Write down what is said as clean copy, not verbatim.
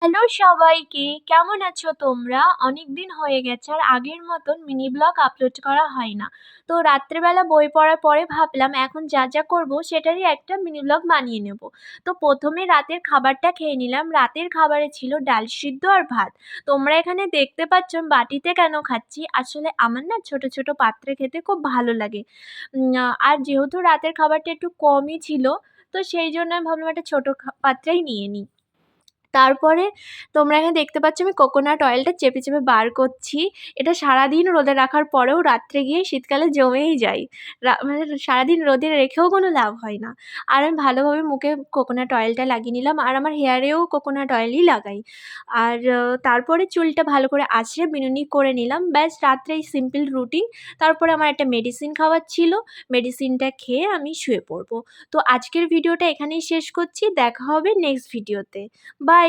Hello সবাইকে, কেমন আছো তোমরা? অনেকদিন হয়ে গেছে আর আগের মতন মিনি ব্লগ আপলোড করা হয় না। তো রাত্রেবেলা বই পড়ার পরে ভাবলাম এখন যা করবো সেটারই একটা মিনি ব্লগ বানিয়ে নেব। তো প্রথমে রাতের খাবারটা খেয়ে নিলাম। রাতের খাবারে ছিল ডাল সিদ্ধ আর ভাত। তোমরা এখানে দেখতে পাচ্ছ আমি বাটিতে কেন খাচ্ছি? আসলে আমার না ছোট, ছোট পাত্রে খেতে খুব ভালো লাগে। আর যেহেতু রাতের খাবারটা একটু কমই ছিল, তো সেই জন্য আমি ভাবলাম একটা ছোট পাত্রেই নিয়ে নিই। তারপরে তোমরা এখানে দেখতে পাচ্ছ আমি কোকোনাট অয়েলটা চেপে, চেপে বার করছি। এটা সারাদিন রোদে রাখার পরেও রাত্রে গিয়ে শীতকালে জমেই যায়। মানে সারাদিন রোদে রেখেও কোনো লাভ হয় না। আর আমি ভালোভাবে মুখে কোকোনাট অয়েলটা লাগিয়ে নিলাম। আর আমার হেয়ারেও কোকোনাট অয়েলই লাগাই। আর তারপরে চুলটা ভালো করে আঁচড়ে বিনুনি করে নিলাম। ব্যাস রাত্রে এই সিম্পল রুটিন। তারপরে আমার একটা মেডিসিন খাওয়ার ছিল। মেডিসিনটা খেয়ে আমি শুয়ে পড়ব। তো আজকের ভিডিওটা এখানেই শেষ করছি। দেখা হবে নেক্সট ভিডিওতে। বাই।